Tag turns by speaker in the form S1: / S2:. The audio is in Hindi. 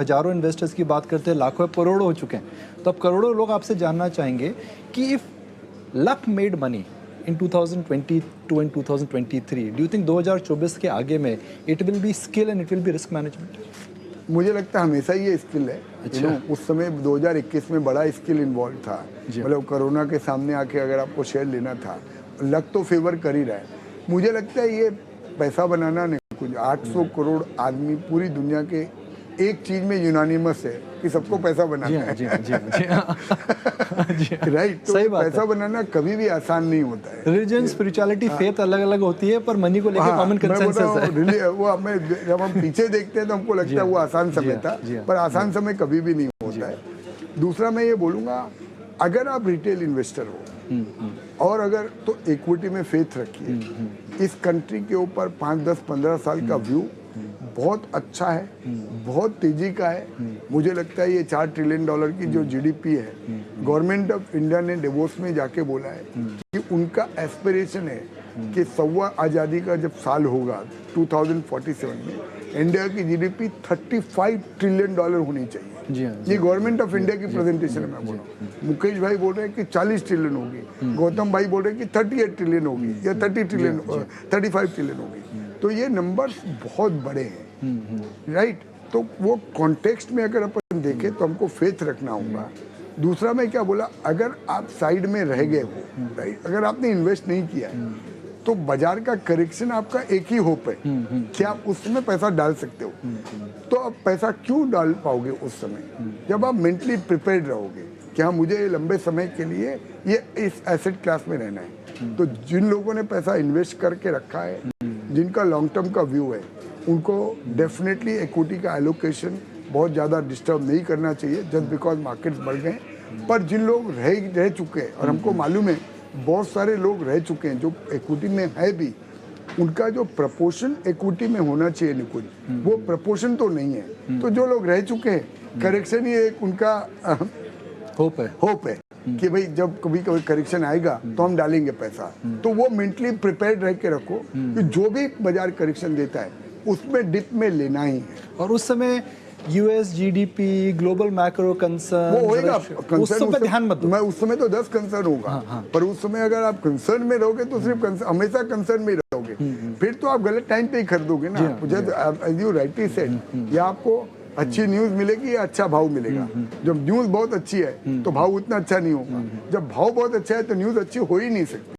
S1: हजारों इन्वेस्टर्स की बात करते हैं, लाखों करोड़ों हो चुके हैं, तो अब करोड़ों लोग आपसे जानना चाहेंगे कि if luck made money in 2022 and 2023, do you think 2024 के आगे में it will be skill and it will be risk management?
S2: मुझे लगता है हमेशा ही ये स्किल है।
S1: अच्छा।
S2: उस समय 2021 में बड़ा स्किल इन्वॉल्व था, मतलब कोरोना के सामने आके अगर आपको शेयर लेना था, लक तो फेवर कर ही रहा है। मुझे लगता है ये पैसा बनाना नहीं, कुछ 800 करोड़ आदमी पूरी दुनिया के एक चीज में यूनानिमस है कि सबको पैसा बनाना है। राइट, तो
S1: सही बात
S2: पैसा
S1: है।
S2: बनाना कभी भी आसान नहीं होता है।
S1: रिलीजन, स्पिरिचुअलिटी, फेथ अलग अलग होती है, पर मनी को लेकर कॉमन कंसेंसस है।
S2: वो हमें जब हम पीछे देखते हैं तो हमको लगता है वो आसान समय था, पर आसान समय कभी भी नहीं होता है। दूसरा मैं ये बोलूँगा, अगर आप रिटेल इन्वेस्टर हो और अगर तो इक्विटी में फेथ रखिए। इस कंट्री के ऊपर 5, 10, 15 साल का व्यू बहुत अच्छा है, बहुत तेजी का है। मुझे लगता है ये $4 ट्रिलियन की जो जीडीपी है, गवर्नमेंट ऑफ इंडिया ने डेवोस में जाके बोला है कि उनका एस्पिरेशन है कि 100वां आज़ादी का जब साल होगा 2047 में, इंडिया की जीडीपी $35 ट्रिलियन होनी चाहिए। ये गवर्नमेंट ऑफ इंडिया की प्रेजेंटेशन में बोल रहा हूँ। मुकेश भाई बोल रहे हैं कि 40 ट्रिलियन होगी, गौतम भाई बोल रहे हैं कि 38 ट्रिलियन होगी या 35 ट्रिलियन होगी। तो ये नंबर्स बहुत बड़े हैं, राइट। तो वो कॉन्टेक्स्ट में अगर अपन देखें तो हमको फेथ रखना होगा। दूसरा मैं क्या बोला, अगर आप साइड में रह गए हो, राइट, अगर आपने इन्वेस्ट नहीं किया है तो बाजार का करेक्शन आपका एक ही होप है कि आप उस समय पैसा डाल सकते हो। तो आप पैसा क्यों डाल पाओगे उस समय, जब आप मेंटली प्रिपेयर्ड रहोगे कि हाँ मुझे लंबे समय के लिए ये इस एसेट क्लास में रहना है। तो जिन लोगों ने पैसा इन्वेस्ट करके रखा है, जिनका लॉन्ग टर्म का व्यू है, उनको डेफिनेटली इक्विटी का एलोकेशन बहुत ज़्यादा डिस्टर्ब नहीं करना चाहिए जस्ट बिकॉज मार्केट्स बढ़ गए। पर जिन लोग रह चुके हैं, और हमको मालूम है बहुत सारे लोग रह चुके हैं जो इक्विटी में है भी, उनका जो प्रपोर्शन इक्विटी में होना चाहिए निकुंज, वो प्रपोर्शन तो नहीं है। तो जो लोग रह चुके हैं, करेक्शन ही एक उनका होप है कि भाई जब कभी कभी करेक्शन आएगा तो हम डालेंगे पैसा। तो वो मेंटली प्रिपेयर्ड रह के रखो कि जो भी बाजार करेक्शन देता है उसमें डिप में लेना ही है। और
S1: उस समय US GDP, global macro concern,
S2: वो होएगा।
S1: उस समय ध्यान मत दो।
S2: मैं उस समय तो 10 कंसर्न होगा। पर उस समय अगर आप कंसर्न में रहोगे तो सिर्फ हमेशा कंसर्न में रहोगे, फिर तो आप गलत टाइम पे ही खरीदोगे ना। जब यू राइटली सेड, या आपको अच्छी न्यूज मिलेगी या अच्छा भाव मिलेगा। जब न्यूज बहुत अच्छी है तो भाव उतना अच्छा नहीं होगा, जब भाव बहुत अच्छा है तो न्यूज अच्छी हो ही नहीं सकती।